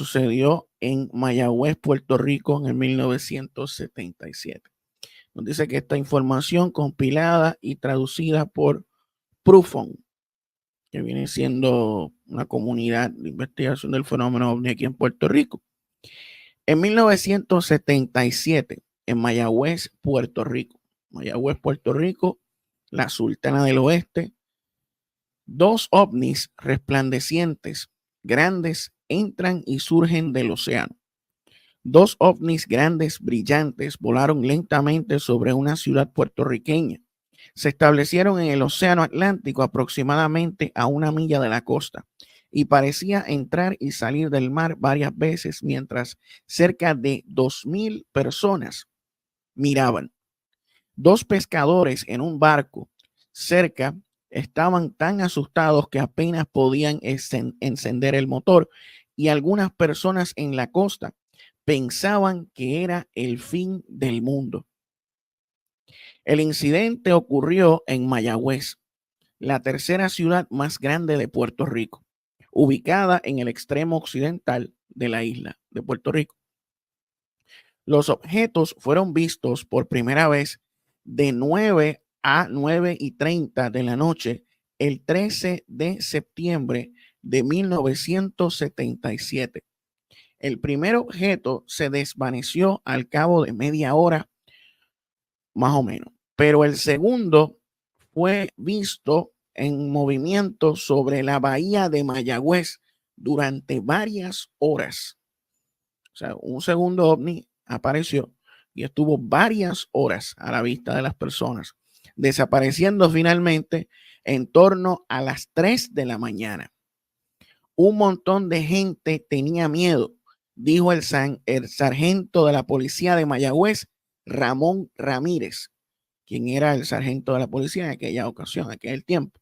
sucedió en Mayagüez, Puerto Rico, en el 1977. Nos dice que esta información compilada y traducida por Prufon, que viene siendo una comunidad de investigación del fenómeno ovni aquí en Puerto Rico. En 1977, en Mayagüez, Puerto Rico, la Sultana del Oeste, dos ovnis resplandecientes, grandes, entran y surgen del océano. Dos ovnis grandes, brillantes, volaron lentamente sobre una ciudad puertorriqueña. Se establecieron en el océano Atlántico aproximadamente a 1 milla de la costa y parecía entrar y salir del mar varias veces mientras cerca de 2,000 personas miraban. Dos pescadores en un barco cerca estaban tan asustados que apenas podían encender el motor, y algunas personas en la costa pensaban que era el fin del mundo. El incidente ocurrió en Mayagüez, la tercera ciudad más grande de Puerto Rico, ubicada en el extremo occidental de la isla de Puerto Rico. Los objetos fueron vistos por primera vez de 9 a 9:30 de la noche el 13 de septiembre de 1977. El primer objeto se desvaneció al cabo de media hora, más o menos, pero el segundo fue visto en movimiento sobre la bahía de Mayagüez durante varias horas. O sea, un segundo ovni apareció y estuvo varias horas a la vista de las personas, desapareciendo finalmente en torno a las 3 de la mañana. Un montón de gente tenía miedo, dijo el sargento de la policía de Mayagüez, Ramón Ramírez, quien era el sargento de la policía en aquella ocasión, en aquel tiempo.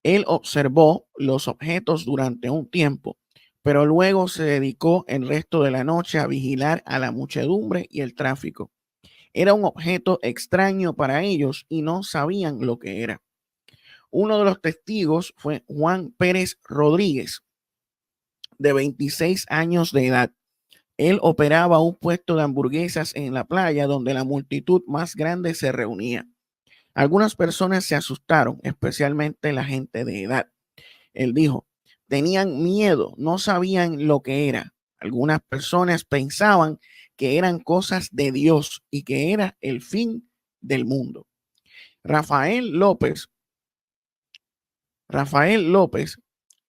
Él observó los objetos durante un tiempo, pero luego se dedicó el resto de la noche a vigilar a la muchedumbre y el tráfico. Era un objeto extraño para ellos y no sabían lo que era. Uno de los testigos fue Juan Pérez Rodríguez, de 26 años de edad. Él operaba un puesto de hamburguesas en la playa donde la multitud más grande se reunía. Algunas personas se asustaron, especialmente la gente de edad. Él dijo, tenían miedo, no sabían lo que era. Algunas personas pensaban que eran cosas de Dios y que era el fin del mundo. Rafael López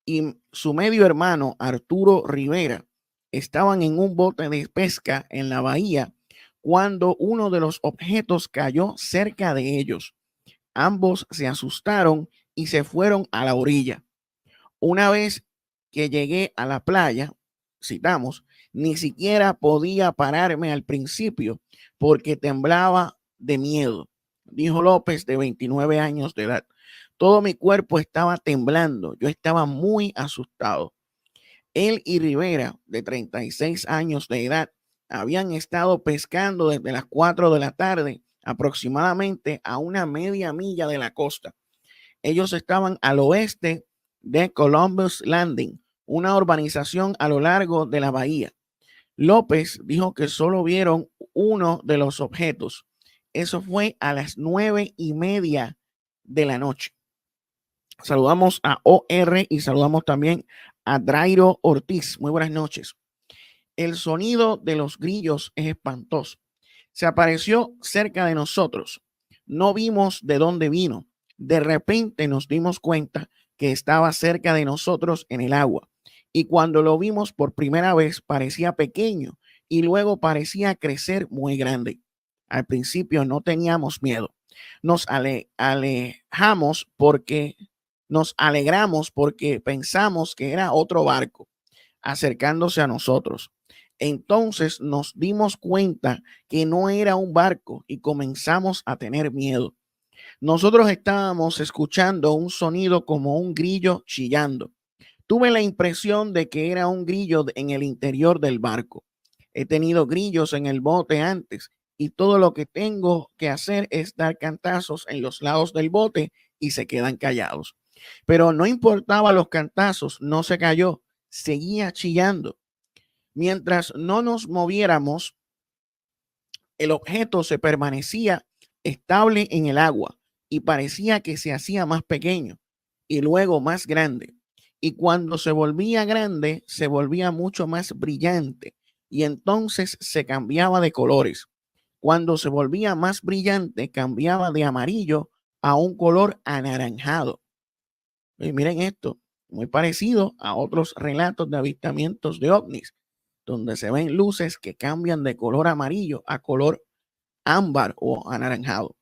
y su medio hermano Arturo Rivera estaban en un bote de pesca en la bahía cuando uno de los objetos cayó cerca de ellos. Ambos se asustaron y se fueron a la orilla. Una vez que llegué a la playa, citamos, ni siquiera podía pararme al principio porque temblaba de miedo, dijo López, de 29 años de edad. Todo mi cuerpo estaba temblando, yo estaba muy asustado. Él y Rivera, de 36 años de edad, habían estado pescando desde las 4 de la tarde, aproximadamente a 1/2 milla de la costa. Ellos estaban al oeste de Columbus Landing, una urbanización a lo largo de la bahía. López dijo que solo vieron uno de los objetos. Eso fue a las 9:30 de la noche. Saludamos a OR y saludamos también a Drairo Ortiz. Muy buenas noches. El sonido de los grillos es espantoso. Se apareció cerca de nosotros. No vimos de dónde vino. De repente nos dimos cuenta que estaba cerca de nosotros en el agua. Y cuando lo vimos por primera vez parecía pequeño y luego parecía crecer muy grande. Al principio no teníamos miedo. Nos alegramos porque pensamos que era otro barco acercándose a nosotros. Entonces nos dimos cuenta que no era un barco y comenzamos a tener miedo. Nosotros estábamos escuchando un sonido como un grillo chillando. Tuve la impresión de que era un grillo en el interior del barco. He tenido grillos en el bote antes y todo lo que tengo que hacer es dar cantazos en los lados del bote y se quedan callados. Pero no importaba los cantazos, no se cayó, seguía chillando. Mientras no nos moviéramos, el objeto se permanecía estable en el agua y parecía que se hacía más pequeño y luego más grande. Y cuando se volvía grande, se volvía mucho más brillante y entonces se cambiaba de colores. Cuando se volvía más brillante, cambiaba de amarillo a un color anaranjado. Y miren esto, muy parecido a otros relatos de avistamientos de ovnis, donde se ven luces que cambian de color amarillo a color ámbar o anaranjado.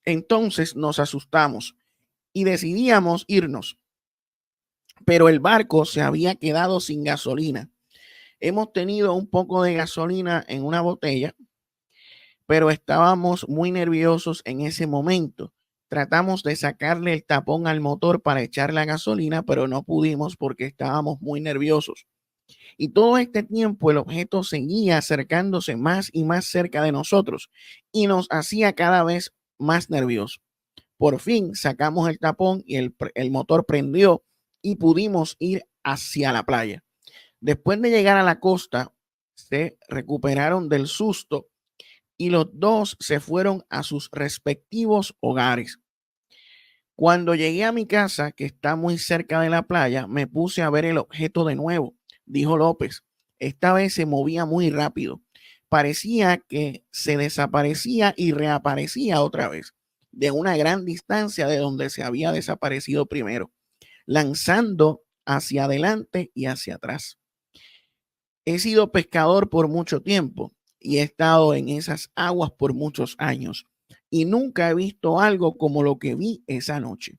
Entonces nos asustamos y decidíamos irnos, pero el barco se había quedado sin gasolina. Hemos tenido un poco de gasolina en una botella, pero estábamos muy nerviosos en ese momento. Tratamos de sacarle el tapón al motor para echar la gasolina, pero no pudimos porque estábamos muy nerviosos. Y todo este tiempo el objeto seguía acercándose más y más cerca de nosotros y nos hacía cada vez más nerviosos. Por fin sacamos el tapón y el motor prendió y pudimos ir hacia la playa. Después de llegar a la costa, se recuperaron del susto y los dos se fueron a sus respectivos hogares. Cuando llegué a mi casa, que está muy cerca de la playa, me puse a ver el objeto de nuevo, dijo López. Esta vez se movía muy rápido. Parecía que se desaparecía y reaparecía otra vez, de una gran distancia de donde se había desaparecido primero, lanzando hacia adelante y hacia atrás. He sido pescador por mucho tiempo y he estado en esas aguas por muchos años y nunca he visto algo como lo que vi esa noche.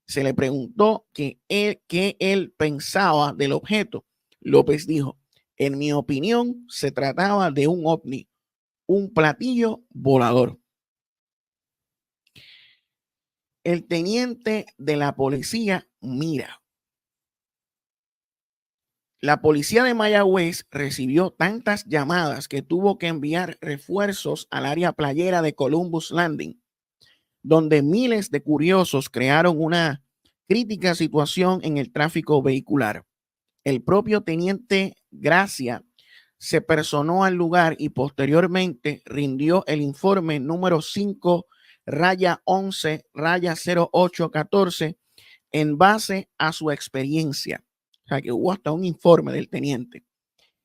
Se le preguntó qué él pensaba del objeto. López dijo, en mi opinión, se trataba de un ovni, un platillo volador. El teniente de la policía mira. La policía de Mayagüez recibió tantas llamadas que tuvo que enviar refuerzos al área playera de Columbus Landing, donde miles de curiosos crearon una crítica situación en el tráfico vehicular. El propio teniente Gracia se personó al lugar y posteriormente rindió el informe número 5 raya 11 raya 0814 en base a su experiencia. O sea que hubo hasta un informe del teniente.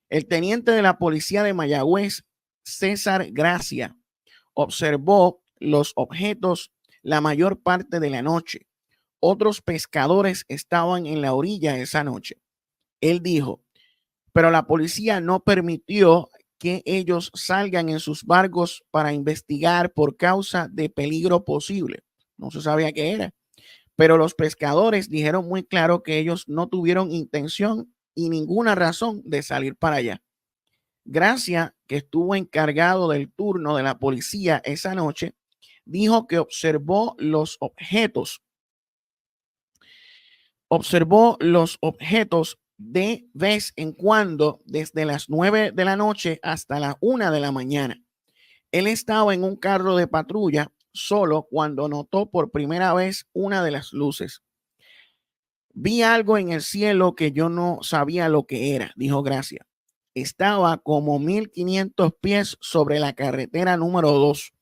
El teniente de la policía de Mayagüez, César Gracia, observó los objetos la mayor parte de la noche. Otros pescadores estaban en la orilla esa noche. Él dijo, pero la policía no permitió que ellos salgan en sus barcos para investigar por causa de peligro posible. No se sabía qué era. Pero los pescadores dijeron muy claro que ellos no tuvieron intención y ninguna razón de salir para allá. Gracia, que estuvo encargado del turno de la policía esa noche, dijo que observó los objetos de vez en cuando desde las 9 de la noche hasta la 1 de la mañana. Él estaba en un carro de patrulla solo cuando notó por primera vez una de las luces. Vi algo en el cielo que yo no sabía lo que era, dijo Gracia. Estaba como 1500 pies sobre la carretera número 2.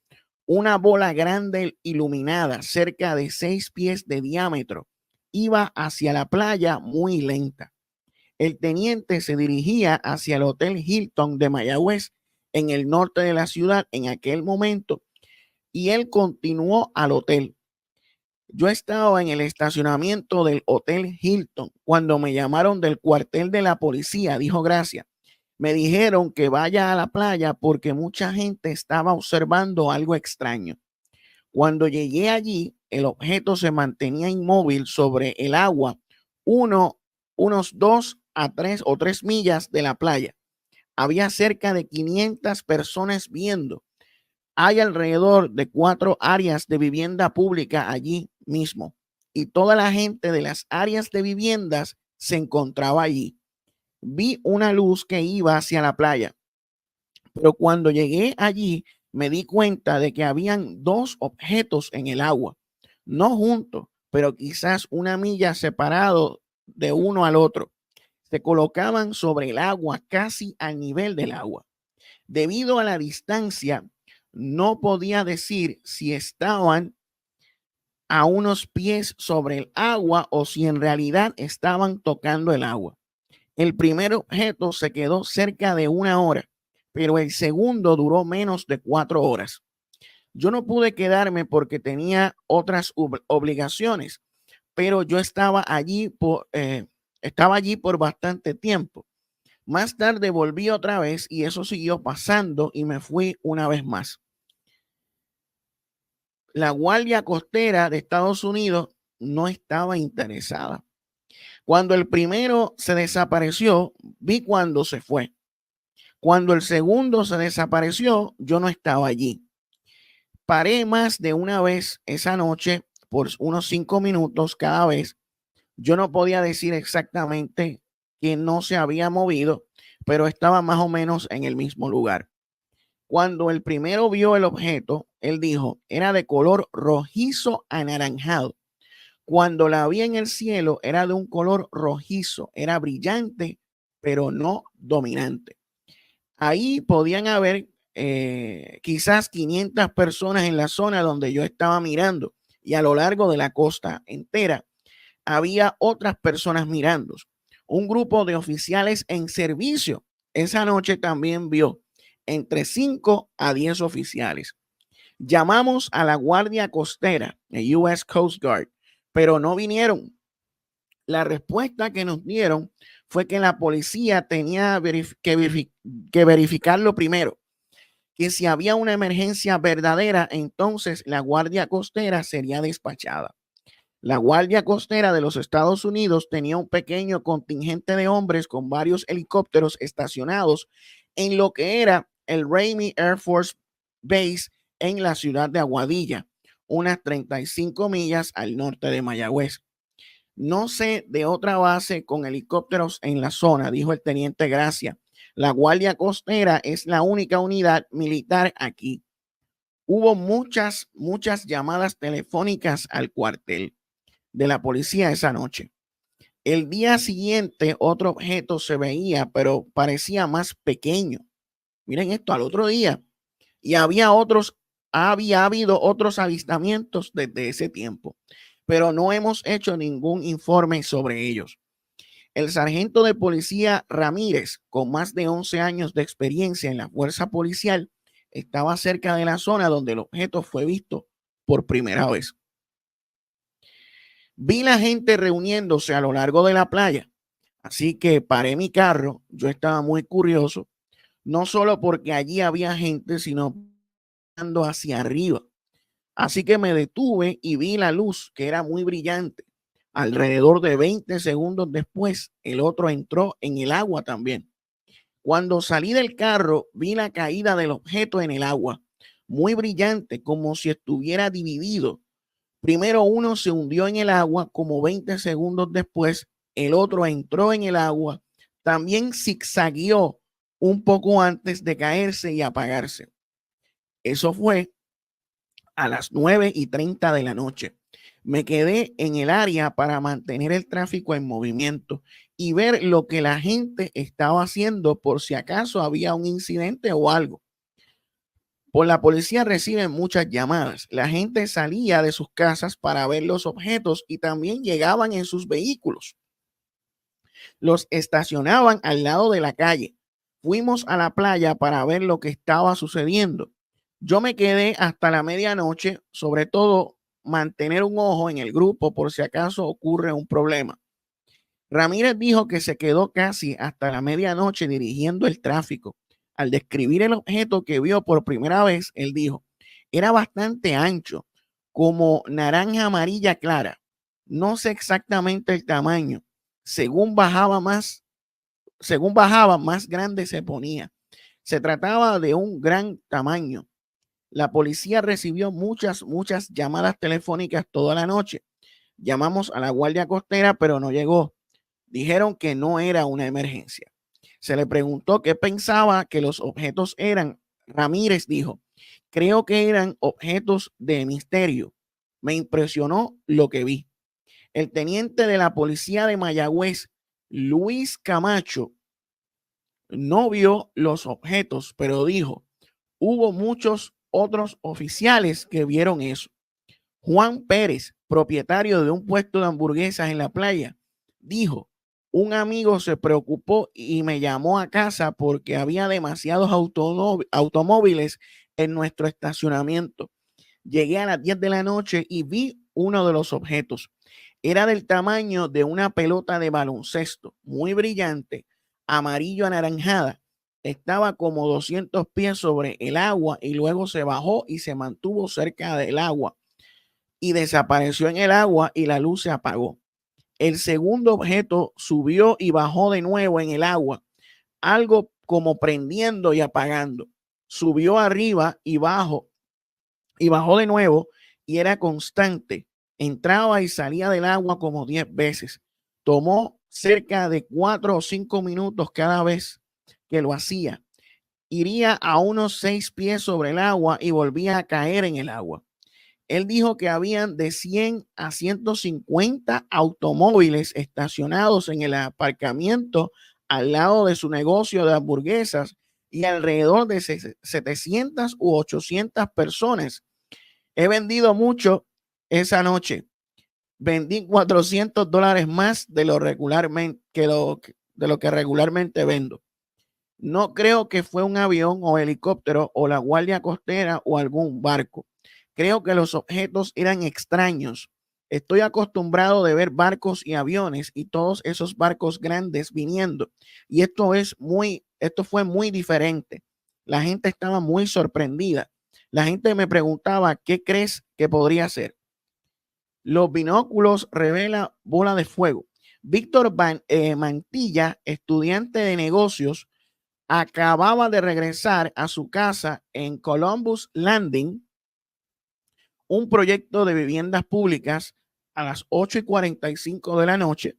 Una bola grande iluminada, cerca de 6 pies de diámetro, iba hacia la playa muy lenta. El teniente se dirigía hacia el Hotel Hilton de Mayagüez, en el norte de la ciudad en aquel momento, y él continuó al hotel. Yo estaba en el estacionamiento del Hotel Hilton cuando me llamaron del cuartel de la policía, dijo Gracia. Me dijeron que vaya a la playa porque mucha gente estaba observando algo extraño. Cuando llegué allí, el objeto se mantenía inmóvil sobre el agua, unos 2 a 3 o 3 millas de la playa. Había cerca de 500 personas viendo. Hay alrededor de 4 áreas de vivienda pública allí mismo y toda la gente de las áreas de viviendas se encontraba allí. Vi una luz que iba hacia la playa, pero cuando llegué allí me di cuenta de que habían 2 objetos en el agua, no juntos, pero quizás una milla separado de uno al otro. Se colocaban sobre el agua, casi al nivel del agua. Debido a la distancia, no podía decir si estaban a unos pies sobre el agua o si en realidad estaban tocando el agua. El primer objeto se quedó cerca de 1 hora, pero el segundo duró menos de 4 horas. Yo no pude quedarme porque tenía otras obligaciones, pero yo estaba allí por bastante tiempo. Más tarde volví otra vez y eso siguió pasando y me fui una vez más. La Guardia Costera de Estados Unidos no estaba interesada. Cuando el primero se desapareció, vi cuando se fue. Cuando el segundo se desapareció, yo no estaba allí. Paré más de una vez esa noche por unos 5 minutos cada vez. Yo no podía decir exactamente que no se había movido, pero estaba más o menos en el mismo lugar. Cuando el primero vio el objeto, él dijo, era de color rojizo anaranjado. Cuando la vi en el cielo, era de un color rojizo, era brillante, pero no dominante. Ahí podían haber quizás 500 personas en la zona donde yo estaba mirando y a lo largo de la costa entera había otras personas mirando. Un grupo de oficiales en servicio esa noche también vio entre 5 a 10 oficiales. Llamamos a la Guardia Costera, el US Coast Guard, pero no vinieron. La respuesta que nos dieron fue que la policía tenía que verificarlo primero, que si había una emergencia verdadera, entonces la Guardia Costera sería despachada. La Guardia Costera de los Estados Unidos tenía un pequeño contingente de hombres con varios helicópteros estacionados en lo que era el Ramey Air Force Base en la ciudad de Aguadilla, unas 35 millas al norte de Mayagüez. No sé de otra base con helicópteros en la zona, dijo el teniente Gracia. La Guardia Costera es la única unidad militar aquí. Hubo muchas llamadas telefónicas al cuartel de la policía esa noche. El día siguiente otro objeto se veía, pero parecía más pequeño. Miren esto, al otro día. Y había habido otros avistamientos desde ese tiempo, pero no hemos hecho ningún informe sobre ellos. El sargento de policía Ramírez, con más de 11 años de experiencia en la fuerza policial, estaba cerca de la zona donde el objeto fue visto por primera vez. Vi la gente reuniéndose a lo largo de la playa, así que paré mi carro. Yo estaba muy curioso, no solo porque allí había gente, sino mirando hacia arriba. Así que me detuve y vi la luz, que era muy brillante. Alrededor de 20 segundos después, el otro entró en el agua también. Cuando salí del carro, vi la caída del objeto en el agua, muy brillante, como si estuviera dividido. Primero uno se hundió en el agua, como 20 segundos después, el otro entró en el agua, también zigzagueó un poco antes de caerse y apagarse. Eso fue a las 9:30 de la noche. Me quedé en el área para mantener el tráfico en movimiento y ver lo que la gente estaba haciendo por si acaso había un incidente o algo. Por la policía reciben muchas llamadas. La gente salía de sus casas para ver los objetos y también llegaban en sus vehículos. Los estacionaban al lado de la calle. Fuimos a la playa para ver lo que estaba sucediendo. Yo me quedé hasta la medianoche, sobre todo mantener un ojo en el grupo por si acaso ocurre un problema. Ramírez dijo que se quedó casi hasta la medianoche dirigiendo el tráfico. Al describir el objeto que vio por primera vez, él dijo, era bastante ancho, como naranja amarilla clara. No sé exactamente el tamaño. Según bajaba, más grande se ponía. Se trataba de un gran tamaño. La policía recibió muchas llamadas telefónicas toda la noche. Llamamos a la Guardia Costera, pero no llegó. Dijeron que no era una emergencia. Se le preguntó qué pensaba que los objetos eran. Ramírez dijo, creo que eran objetos de misterio. Me impresionó lo que vi. El teniente de la policía de Mayagüez Luis Camacho no vio los objetos, pero dijo, hubo muchos otros oficiales que vieron eso. Juan Pérez, propietario de un puesto de hamburguesas en la playa, dijo, un amigo se preocupó y me llamó a casa porque había demasiados automóviles en nuestro estacionamiento. Llegué a las 10 de la noche y vi uno de los objetos. Era del tamaño de una pelota de baloncesto, muy brillante, amarillo anaranjada. Estaba como 200 pies sobre el agua y luego se bajó y se mantuvo cerca del agua y desapareció en el agua y la luz se apagó. El segundo objeto subió y bajó de nuevo en el agua, algo como prendiendo y apagando. Subió arriba y bajó de nuevo y era constante. Entraba y salía del agua como 10 veces. Tomó cerca de 4 o 5 minutos cada vez que lo hacía. Iría a unos 6 pies sobre el agua y volvía a caer en el agua. Él dijo que habían de 100 a 150 automóviles estacionados en el aparcamiento al lado de su negocio de hamburguesas y alrededor de 700 u 800 personas. He vendido mucho esa noche. Vendí $400 más de lo regularmente de lo que regularmente vendo. No creo que fue un avión o helicóptero o la guardia costera o algún barco. Creo que los objetos eran extraños. Estoy acostumbrado de ver barcos y aviones y todos esos barcos grandes viniendo. Y esto fue muy diferente. La gente estaba muy sorprendida. La gente me preguntaba, ¿qué crees que podría ser? Los binóculos revela bola de fuego. Víctor Mantilla, estudiante de negocios, acababa de regresar a su casa en Columbus Landing, un proyecto de viviendas públicas a las 8:45 de la noche.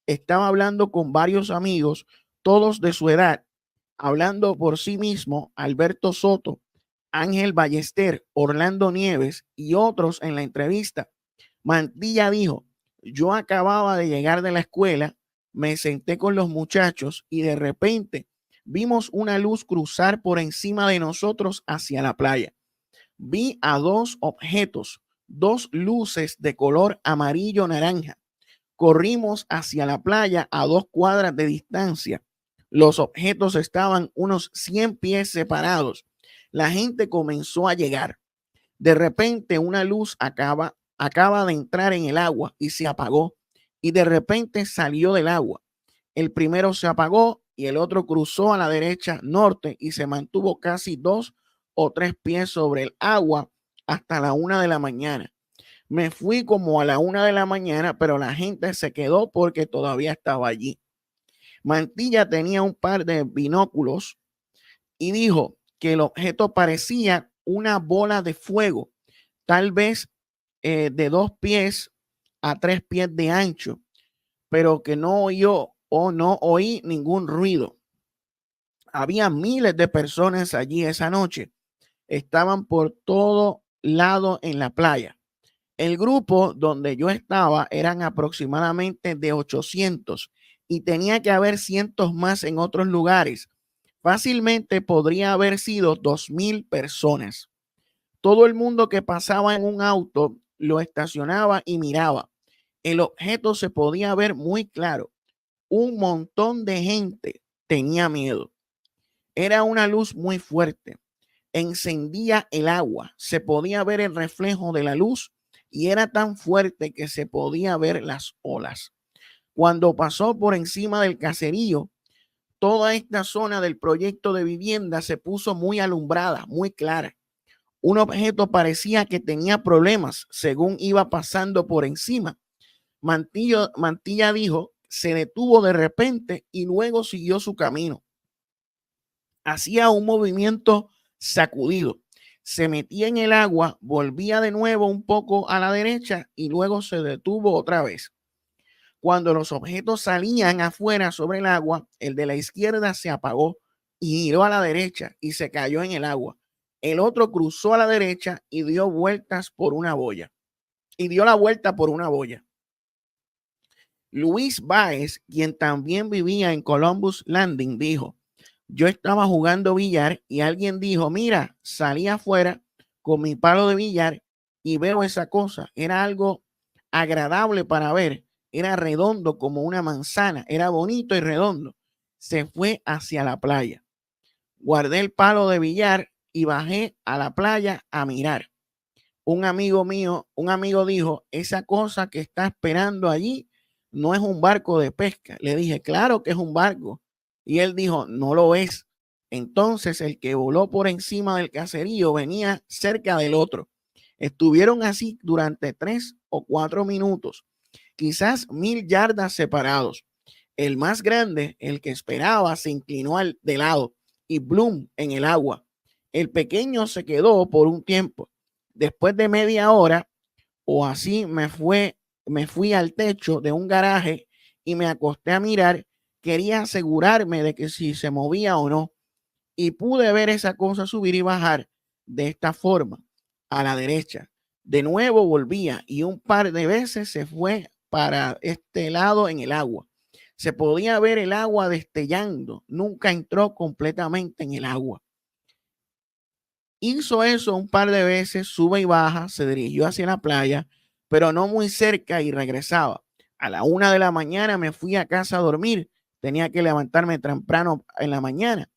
Estaba hablando con varios amigos, todos de su edad, hablando por sí mismo, Alberto Soto, Ángel Ballester, Orlando Nieves y otros en la entrevista. Mantilla dijo, yo acababa de llegar de la escuela, me senté con los muchachos y de repente vimos una luz cruzar por encima de nosotros hacia la playa. Vi a dos objetos, dos luces de color amarillo naranja. Corrimos hacia la playa a 2 cuadras de distancia. Los objetos estaban unos 100 pies separados. La gente comenzó a llegar. De repente una luz acaba de entrar en el agua y se apagó. Y de repente salió del agua. El primero se apagó y el otro cruzó a la derecha norte y se mantuvo casi 2 o 3 pies sobre el agua hasta la 1 de la mañana. Me fui como a la 1 de la mañana, pero la gente se quedó porque todavía estaba allí. Mantilla tenía un par de binóculos y dijo que el objeto parecía una bola de fuego, tal vez de 2 pies a 3 pies de ancho, pero que no oyó o no oí ningún ruido. Había miles de personas allí esa noche. Estaban por todo lado en la playa. El grupo donde yo estaba eran aproximadamente de 800 y tenía que haber cientos más en otros lugares. Fácilmente podría haber sido 2000 personas. Todo el mundo que pasaba en un auto lo estacionaba y miraba. El objeto se podía ver muy claro. Un montón de gente tenía miedo. Era una luz muy fuerte. Encendía el agua. Se podía ver el reflejo de la luz y era tan fuerte que se podía ver las olas. Cuando pasó por encima del caserío, toda esta zona del proyecto de vivienda se puso muy alumbrada, muy clara. Un objeto parecía que tenía problemas según iba pasando por encima. Mantilla dijo, se detuvo de repente y luego siguió su camino. Hacía un movimiento sacudido. Se metía en el agua, volvía de nuevo un poco a la derecha y luego se detuvo otra vez. Cuando los objetos salían afuera sobre el agua, el de la izquierda se apagó y giró a la derecha y se cayó en el agua. El otro cruzó a la derecha y dio vueltas por una boya. Y dio la vuelta por una boya. Luis Báez, quien también vivía en Columbus Landing, dijo: yo estaba jugando billar y alguien dijo: mira, salí afuera con mi palo de billar y veo esa cosa. Era algo agradable para ver. Era redondo como una manzana. Era bonito y redondo. Se fue hacia la playa. Guardé el palo de billar y bajé a la playa a mirar. Un amigo mío, un amigo dijo: esa cosa que está esperando allí no es un barco de pesca. Le dije: claro que es un barco. Y él dijo: no lo es. Entonces el que voló por encima del caserío venía cerca del otro. Estuvieron así durante 3 o 4 minutos, quizás 1000 yardas separados. El más grande, el que esperaba, se inclinó de lado y Bloom en el agua. El pequeño se quedó por un tiempo. Después de media hora o así me fui al techo de un garaje y me acosté a mirar. Quería asegurarme de que si se movía o no. Y pude ver esa cosa subir y bajar de esta forma, a la derecha. De nuevo volvía y un par de veces se fue para este lado en el agua. Se podía ver el agua destellando. Nunca entró completamente en el agua. Hizo eso un par de veces, sube y baja, se dirigió hacia la playa, pero no muy cerca y regresaba. A la 1 de la mañana me fui a casa a dormir. Tenía que levantarme temprano en la mañana.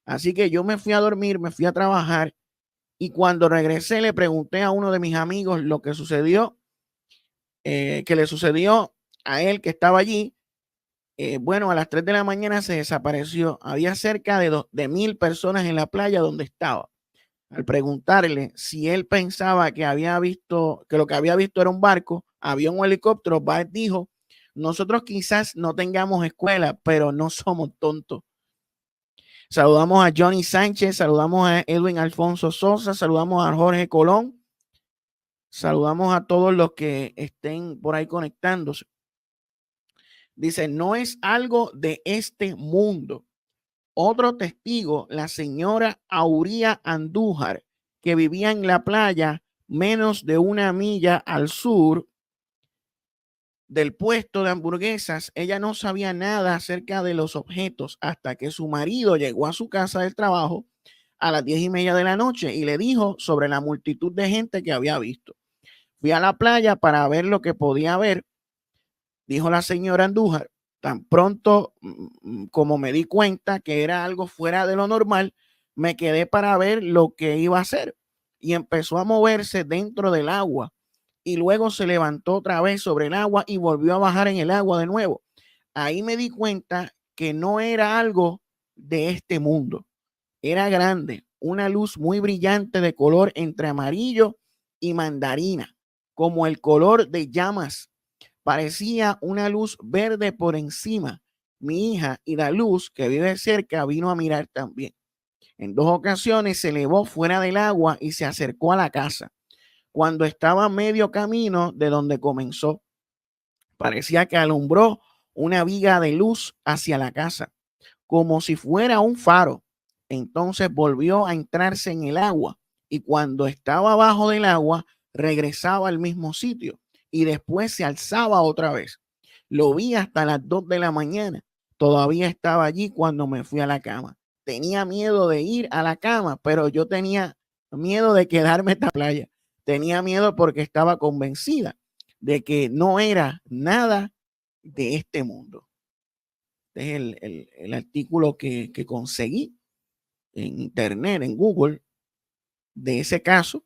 Así que yo me fui a dormir, me fui a trabajar y cuando regresé le pregunté a uno de mis amigos lo que sucedió, que le sucedió a él que estaba allí. Bueno, a las 3 de la mañana se desapareció. Había cerca de 1000 personas en la playa donde estaba. Al preguntarle si él pensaba que había visto, que lo que había visto era un barco, avión o helicóptero, Bart dijo: nosotros quizás no tengamos escuela, pero no somos tontos. Saludamos a Johnny Sánchez, saludamos a Edwin Alfonso Sosa, saludamos a Jorge Colón, saludamos a todos los que estén por ahí conectándose. Dice: no es algo de este mundo. Otro testigo, la señora Auría Andújar, que vivía en la playa menos de 1 milla al sur del puesto de hamburguesas. Ella no sabía nada acerca de los objetos hasta que su marido llegó a su casa del trabajo a las 10:30 de la noche y le dijo sobre la multitud de gente que había visto. Fui a la playa para ver lo que podía ver, dijo la señora Andújar. Tan pronto como me di cuenta que era algo fuera de lo normal, me quedé para ver lo que iba a hacer y empezó a moverse dentro del agua y luego se levantó otra vez sobre el agua y volvió a bajar en el agua de nuevo. Ahí me di cuenta que no era algo de este mundo. Era grande, una luz muy brillante de color entre amarillo y mandarina, como el color de llamas. Parecía una luz verde por encima. Mi hija y la luz que vive cerca vino a mirar también. En 2 ocasiones se elevó fuera del agua y se acercó a la casa. Cuando estaba a medio camino de donde comenzó, parecía que alumbró una viga de luz hacia la casa, como si fuera un faro. Entonces volvió a entrarse en el agua y cuando estaba abajo del agua regresaba al mismo sitio y después se alzaba otra vez. Lo vi hasta las 2 de la mañana. Todavía estaba allí cuando me fui a la cama. Tenía miedo de ir a la cama, pero yo tenía miedo de quedarme en la playa. Tenía miedo porque estaba convencida de que no era nada de este mundo. Este es el artículo que conseguí en internet, en Google, de ese caso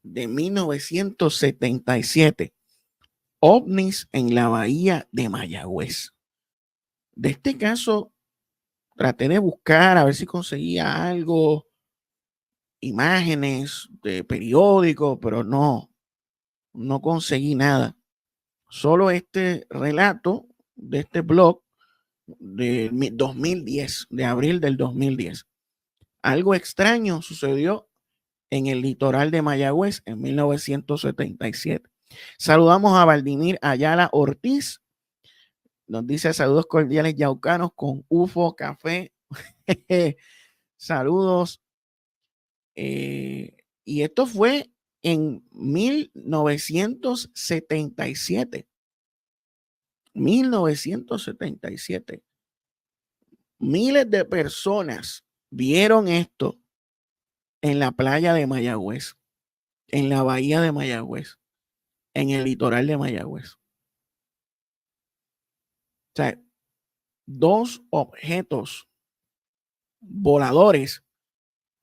de 1977. OVNIs en la bahía de Mayagüez. De este caso traté de buscar a ver si conseguía algo, imágenes de periódicos, pero no conseguí nada. Solo este relato de este blog de 2010, de abril del 2010. Algo extraño sucedió en el litoral de Mayagüez en 1977. Saludamos a Valdimir Ayala Ortiz. Nos dice: saludos cordiales yaucanos con UFO Café. Saludos. Y esto fue en 1977. 1977. Miles de personas vieron esto en la playa de Mayagüez, en la bahía de Mayagüez, en el litoral de Mayagüez. O sea, dos objetos voladores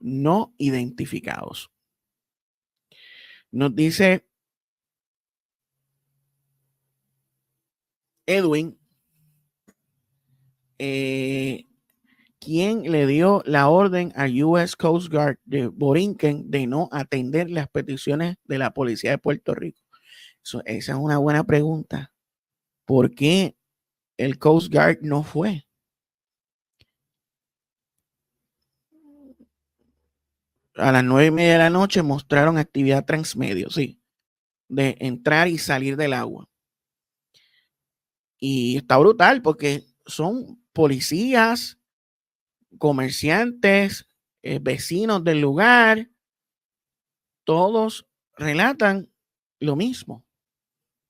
no identificados. Nos dice Edwin, quien le dio la orden al US Coast Guard de Borinquen de no atender las peticiones de la policía de Puerto Rico. Esa es una buena pregunta. ¿Por qué el Coast Guard no fue? A las 9:30 de la noche mostraron actividad transmedio, sí, de entrar y salir del agua. Y está brutal porque son policías, comerciantes, vecinos del lugar, todos relatan lo mismo.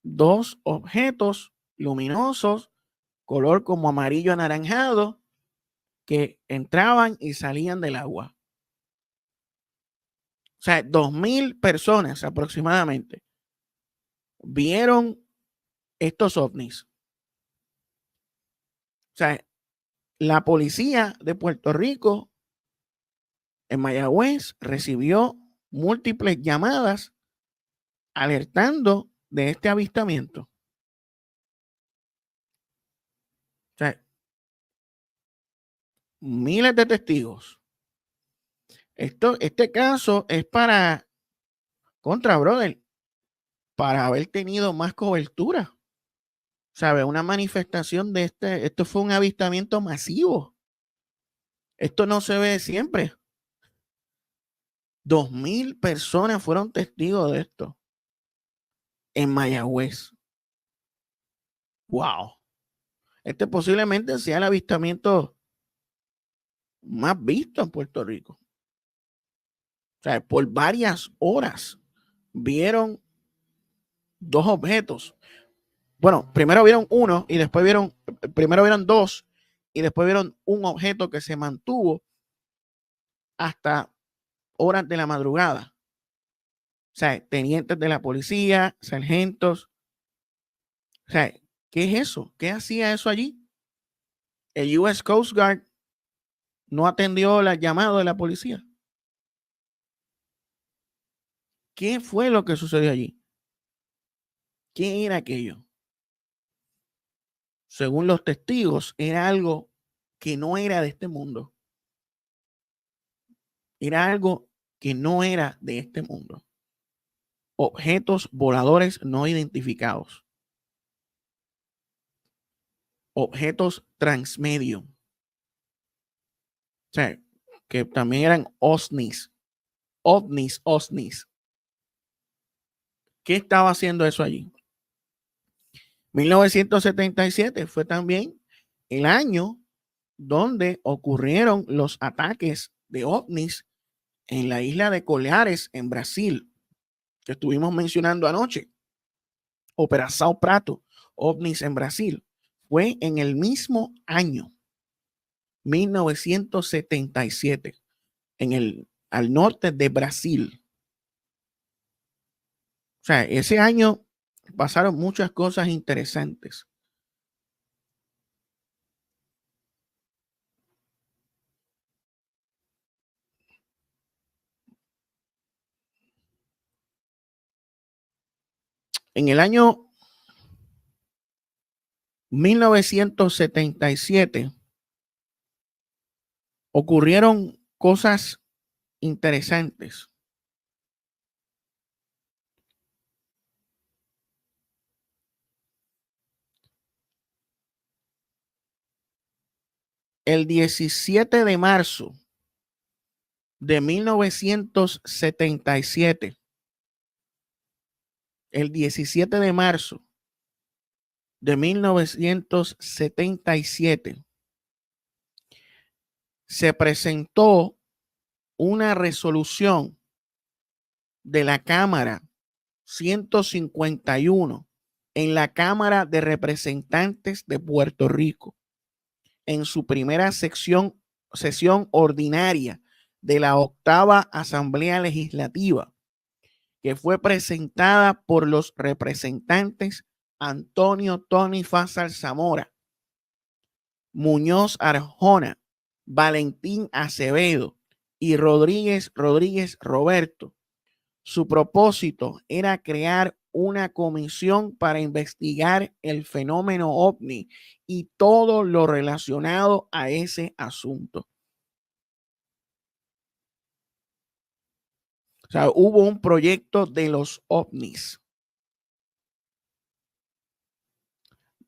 Dos objetos luminosos, color como amarillo anaranjado, que entraban y salían del agua. O sea, 2,000 personas aproximadamente vieron estos ovnis. O sea, la policía de Puerto Rico en Mayagüez recibió múltiples llamadas alertando de este avistamiento. O sea, miles de testigos. Este caso es para contra, brother, para haber tenido más cobertura. ¿Sabe? Una manifestación de esto fue un avistamiento masivo. Esto no se ve siempre. 2,000 personas fueron testigos de esto en Mayagüez. Wow. Este posiblemente sea el avistamiento más visto en Puerto Rico. O sea, por varias horas vieron dos objetos. Bueno, primero vieron uno y después primero vieron dos y después vieron un objeto que se mantuvo hasta horas de la madrugada. O sea, tenientes de la policía, sargentos. O sea, ¿qué es eso? ¿Qué hacía eso allí? El US Coast Guard no atendió la llamada de la policía. ¿Qué fue lo que sucedió allí? ¿Qué era aquello? Según los testigos, era algo que no era de este mundo. Era algo que no era de este mundo. Objetos voladores no identificados. Objetos transmedio. O sea, que también eran OSNIs. OVNIs. ¿Qué estaba haciendo eso allí? 1977 fue también el año donde ocurrieron los ataques de ovnis en la isla de Coleares, en Brasil, que estuvimos mencionando anoche. Operação Prato, ovnis en Brasil. Fue en el mismo año, 1977, al norte de Brasil. O sea, ese año pasaron muchas cosas interesantes. En el año 1977 ocurrieron cosas interesantes. El 17 de marzo de 1977, el 17 de marzo de 1977, se presentó una resolución de la Cámara 151 en la Cámara de Representantes de Puerto Rico, en su primera sesión ordinaria de la 8ª Asamblea Legislativa, que fue presentada por los representantes Antonio Tony Fazal Zamora, Muñoz Arjona, Valentín Acevedo y Rodríguez Roberto. Su propósito era crear una comisión para investigar el fenómeno OVNI y todo lo relacionado a ese asunto. O sea, hubo un proyecto de los OVNIs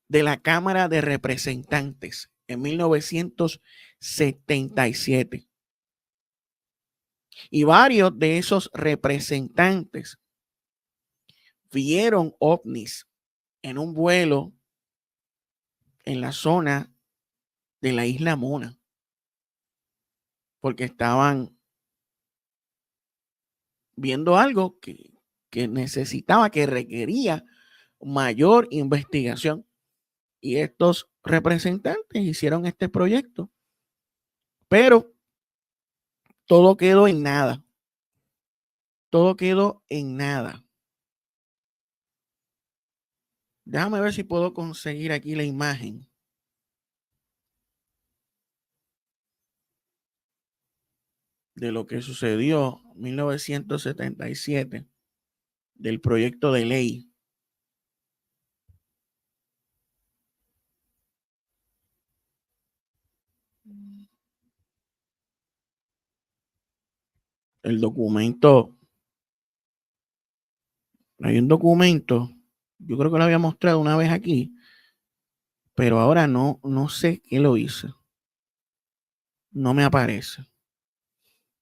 de la Cámara de Representantes en 1977. Y varios de esos representantes vieron ovnis en un vuelo en la zona de la isla Mona, porque estaban viendo algo que necesitaba, que requería mayor investigación. Y estos representantes hicieron este proyecto, pero todo quedó en nada. Todo quedó en nada. Déjame ver si puedo conseguir aquí la imagen de lo que sucedió en 1977 del proyecto de ley. El documento, hay un documento, yo creo que lo había mostrado una vez aquí, pero ahora no sé qué lo hice. No me aparece.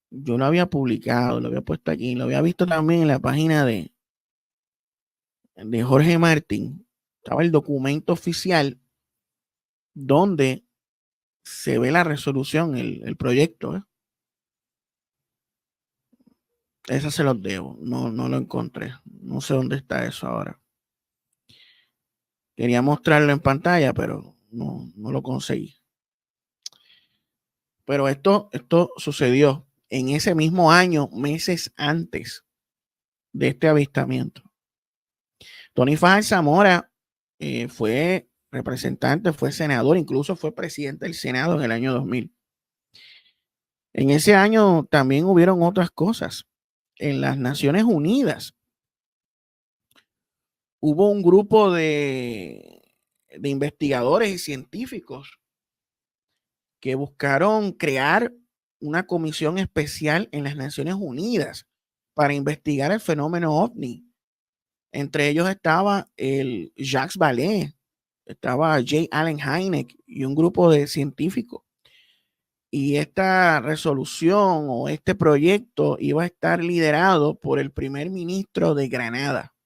Yo lo había publicado, lo había puesto aquí, lo había visto también en la página de Jorge Martín. Estaba el documento oficial donde se ve la resolución, el proyecto. Esa se los debo, no lo encontré. No sé dónde está eso ahora. Quería mostrarlo en pantalla, pero no lo conseguí. Pero esto sucedió en ese mismo año, meses antes de este avistamiento. Tony Fazal Zamora fue representante, fue senador, incluso fue presidente del Senado en el año 2000. En ese año también hubieron otras cosas. En las Naciones Unidas hubo un grupo de investigadores y científicos que buscaron crear una comisión especial en las Naciones Unidas para investigar el fenómeno OVNI. Entre ellos estaba el Jacques Vallée, estaba J. Allen Hynek y un grupo de científicos. Y esta resolución o este proyecto iba a estar liderado por el primer ministro de Granada,